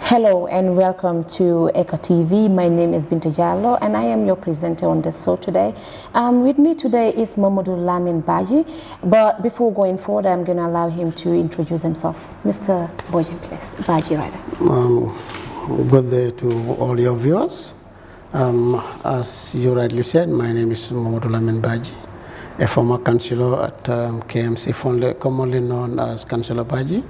Hello and welcome to Echo TV. My name is Binta Jallo and I am your presenter on this show today. With me today is MAMADOU LAMIN BADJIE, but before going forward, I'm going to allow him to introduce himself. Mr. BADJIE, please. BADJIE, rather. Good day to all your viewers. As you rightly said, my name is MAMADOU LAMIN BADJIE, a former councillor at KMC, commonly known as Councillor BADJIE.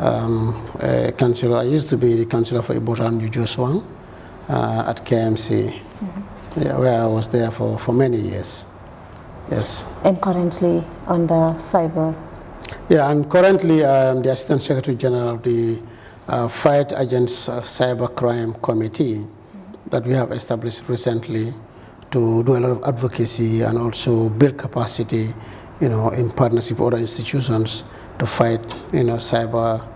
I used to be the councillor for Iboran New Joshua at KMC, where I was there for many years. Yes. And currently on the cyber? Yeah, and currently I am the Assistant Secretary General of the Fight Against Cyber Crime Committee that we have established recently to do a lot of advocacy and also build capacity, in partnership with other institutions to fight, cyber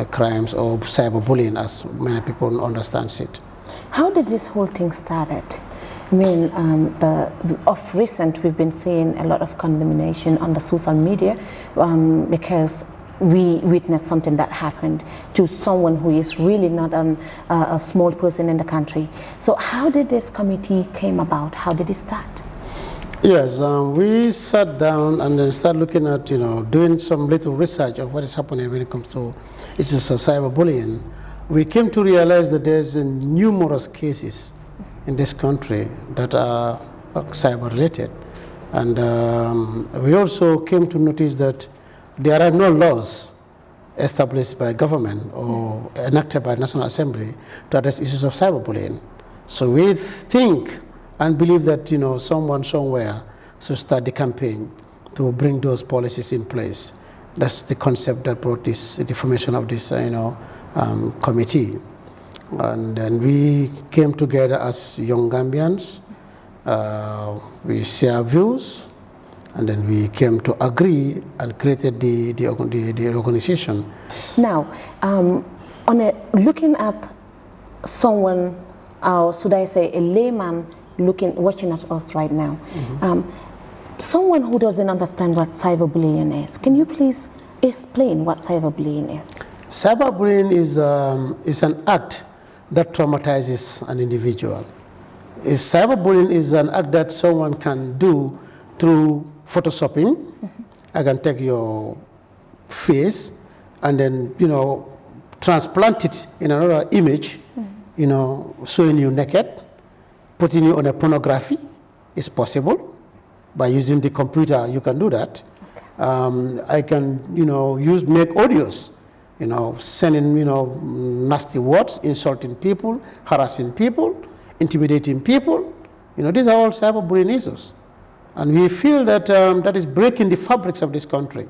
crimes or cyberbullying, as many people understand it. How did this whole thing started? I mean, of recent, we've been seeing a lot of condemnation on the social media because we witnessed something that happened to someone who is really not a small person in the country. So how did this committee came about? How did it start? Yes, we sat down and then started looking at, doing some little research of what is happening when it comes to issues of cyberbullying. We came to realize that there's numerous cases in this country that are cyber-related. And we also came to notice that there are no laws established by government or enacted by National Assembly to address issues of cyberbullying. So we think and believe that someone somewhere should start the campaign to bring those policies in place. That's the concept that brought the formation of this committee. And then we came together as young Gambians. We share views, and then we came to agree and created the organization. Now, looking at someone, or should I say a layman, watching at us right now, someone who doesn't understand what cyberbullying is, can you please explain what cyberbullying is? Cyberbullying is an act that traumatizes an individual. Cyberbullying is an act that someone can do through photoshopping. I can take your face and then, transplant it in another image, showing you naked. Putting you on a pornography is possible. By using the computer, you can do that. Okay. I can, make audios, sending, nasty words, insulting people, harassing people, intimidating people. These are all cyberbullying issues. And we feel that that is breaking the fabrics of this country.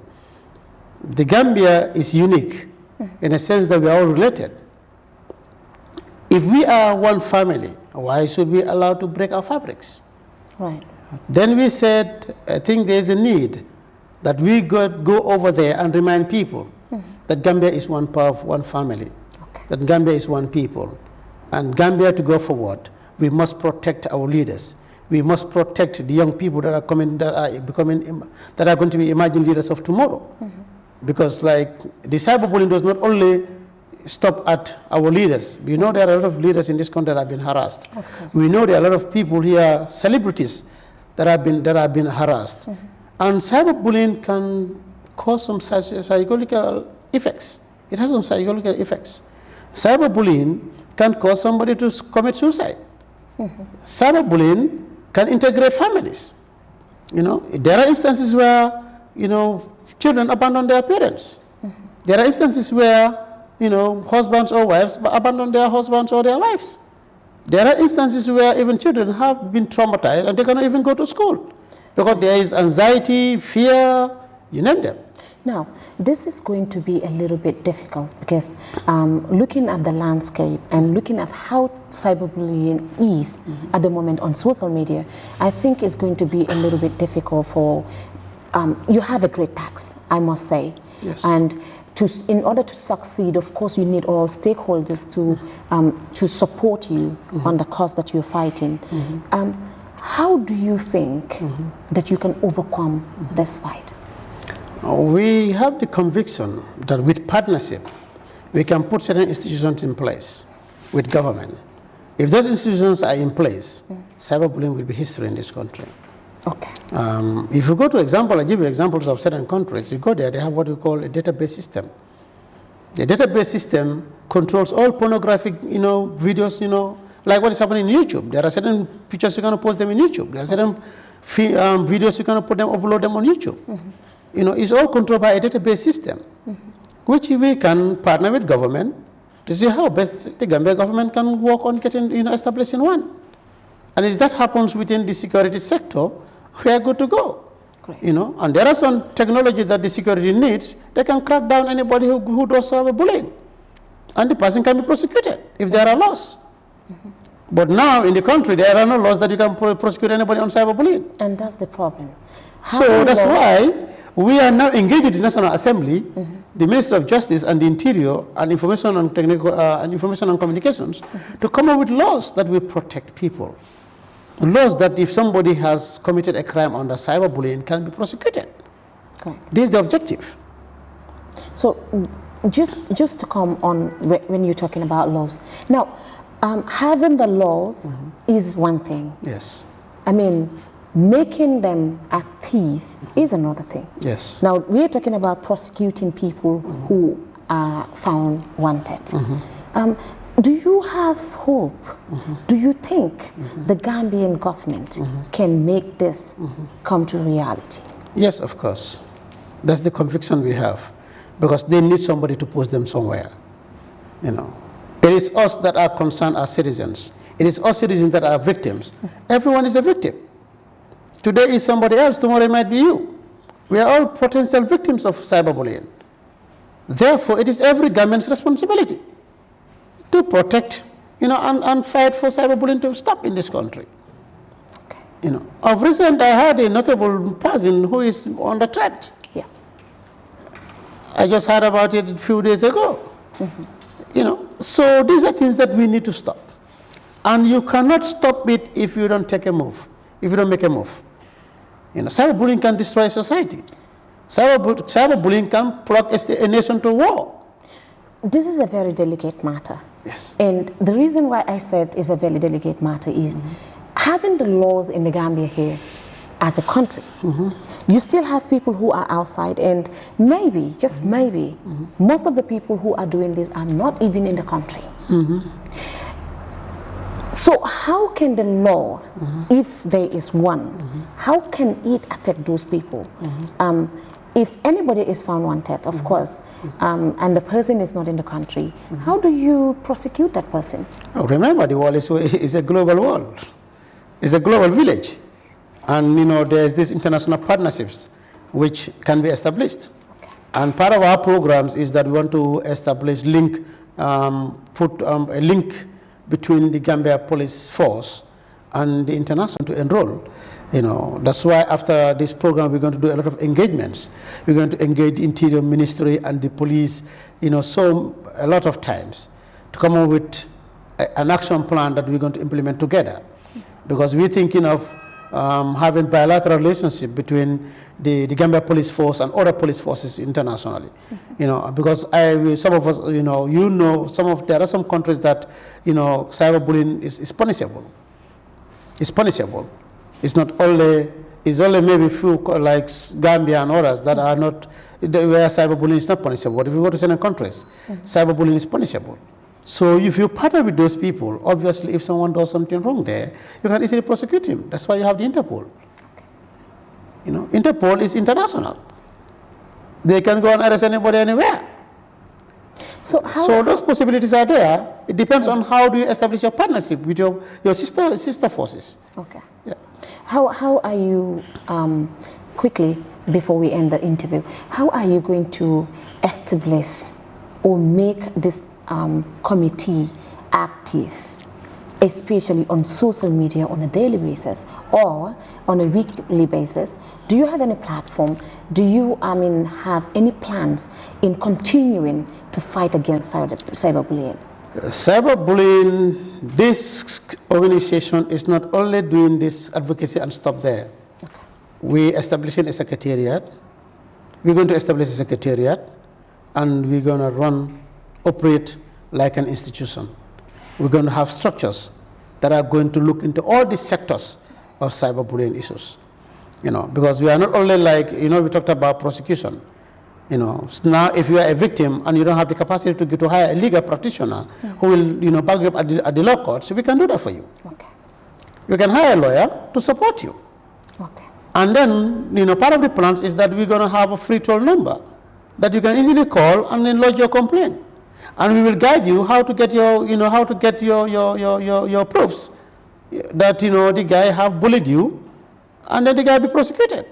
The Gambia is unique in a sense that we are all related. If we are one family, why should we allow to break our fabrics? Right. Then we said, I think there's a need that we go over there and remind people that Gambia is one family, that Gambia is one people. And Gambia to go forward, we must protect our leaders. We must protect the young people that are coming, that are going to be emerging leaders of tomorrow. Because like the cyberbullying does not only stop at our leaders. We know there are a lot of leaders in this country that have been harassed. Of course. We know there are a lot of people here, celebrities, that have been harassed. And cyberbullying can cause some psychological effects. It has some psychological effects. Cyberbullying can cause somebody to commit suicide. Cyberbullying can integrate families. There are instances where children abandon their parents. There are instances where husbands or wives abandon their husbands or their wives. There are instances where even children have been traumatized and they cannot even go to school because there is anxiety, fear, you name them. Now, this is going to be a little bit difficult because looking at the landscape and looking at how cyberbullying is at the moment on social media, I think it's going to be a little bit difficult for, you have a great task, I must say. Yes. And in order to succeed, of course, you need all stakeholders to support you on the cause that you're fighting. How do you think that you can overcome this fight? We have the conviction that with partnership, we can put certain institutions in place with government. If those institutions are in place, cyberbullying will be history in this country. Okay. If you go to example, I give you examples of certain countries. You go there, they have what we call a database system. The database system controls all pornographic, videos, like what is happening in YouTube. There are certain pictures you're going to post them in YouTube. There are certain videos you're going to upload them on YouTube. It's all controlled by a database system, which we can partner with government to see how best the Gambia government can work on getting, establishing one. And if that happens within the security sector, we are good to go. Great. And there are some technology that the security needs. They can crack down anybody who does cyberbullying, and the person can be prosecuted if there are laws. But now in the country, there are no laws that you can prosecute anybody on cyberbullying. And that's the problem. So that's why we are now engaged with the National Assembly, the Minister of Justice and the Interior, and Information and Communications, to come up with laws that will protect people. Laws that if somebody has committed a crime under cyberbullying can be prosecuted. Okay. This is the objective. So just to come on when you're talking about laws. Now, having the laws is one thing. Yes. I mean, making them active is another thing. Yes. Now, we are talking about prosecuting people who are found wanted. Do you have hope? Do you think the Gambian government can make this come to reality? Yes, of course. That's the conviction we have, because they need somebody to post them somewhere. It is us that are concerned as citizens. It is us citizens that are victims. Everyone is a victim. Today is somebody else, tomorrow it might be you. We are all potential victims of cyberbullying. Therefore, it is every government's responsibility to protect, and fight for cyberbullying to stop in this country. Okay. Of recent, I had a notable person who is under threat. Yeah. I just heard about it a few days ago. So these are things that we need to stop. And you cannot stop it if you don't take a move, if you don't make a move. Cyberbullying can destroy society. Cyberbullying can plug a nation to war. This is a very delicate matter. Yes. And the reason why I said it's a very delicate matter is having the laws in the Gambia here as a country, you still have people who are outside, and maybe, just maybe, most of the people who are doing this are not even in the country. So how can the law, if there is one, how can it affect those people? If anybody is found wanted, of course, and the person is not in the country, how do you prosecute that person? Oh, remember, the world is a global world. It's a global village. And, there's these international partnerships which can be established. Okay. And part of our programs is that we want to establish put a link between the Gambia Police Force and the international to enroll. That's why after this program, we're going to do a lot of engagements. We're going to engage the Interior Ministry and the police, so a lot of times to come up with an action plan that we're going to implement together. Because we're thinking of having bilateral relationship between the Gambia Police Force and other police forces internationally. Because some of us, there are some countries that, cyberbullying is punishable. It's punishable. It's not only, it's only maybe few like Gambia and others that are not, where cyberbullying is not punishable. But if you go to certain countries, cyberbullying is punishable. So if you partner with those people, obviously if someone does something wrong there, you can easily prosecute him. That's why you have the Interpol. Interpol is international. They can go and arrest anybody anywhere. So those possibilities are there. It depends on how do you establish your partnership with your sister forces. Okay. Yeah. How are you, quickly, before we end the interview, how are you going to establish or make this committee active, especially on social media on a daily basis or on a weekly basis? Do you have any platform? Do you, have any plans in continuing to fight against cyberbullying? Cyberbullying, this organization is not only doing this advocacy and stop there. Okay. We're establishing a secretariat. We're going to establish a secretariat, and we're going to run operate like an institution. We're going to have structures that are going to look into all these sectors of cyberbullying issues. Because we are not only like, we talked about prosecution. So now if you are a victim and you don't have the capacity to hire a legal practitioner who will, back you up at the law courts, we can do that for you. Okay. You can hire a lawyer to support you. Okay. And then, part of the plans is that we're going to have a free toll number that you can easily call and then lodge your complaint. And we will guide you how to get your, your proofs that, the guy have bullied you, and then the guy be prosecuted.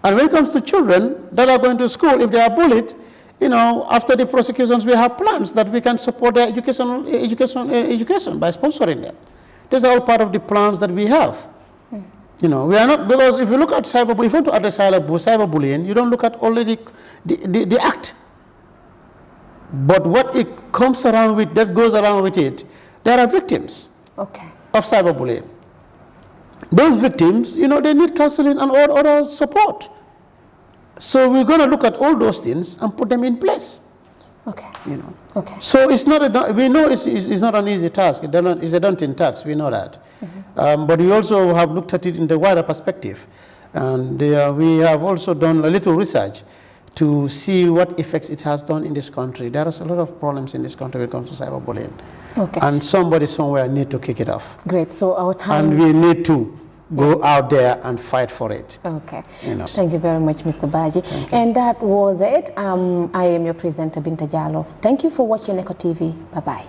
And when it comes to children that are going to school, if they are bullied, after the prosecutions, we have plans that we can support their education by sponsoring them. These are all part of the plans that we have. We are not, because if you look at cyberbullying, if you want to address cyberbullying, you don't look at only the act. But what it comes around with, that goes around with it, there are victims of cyberbullying. Those victims, they need counseling and other support. So we're going to look at all those things and put them in place. Okay. So it's not we know it's not an easy task. It's a daunting task. We know that. But we also have looked at it in the wider perspective, and we have also done a little research to see what effects it has done in this country. There are a lot of problems in this country when it comes to cyberbullying. Okay. And somebody somewhere need to kick it off. Great. So our time. And we need to go out there and fight for it. Okay. Thank you very much, Mr. Badjie. And that was it. I am your presenter, Binta Jallow. Thank you for watching Eco TV. Bye-bye.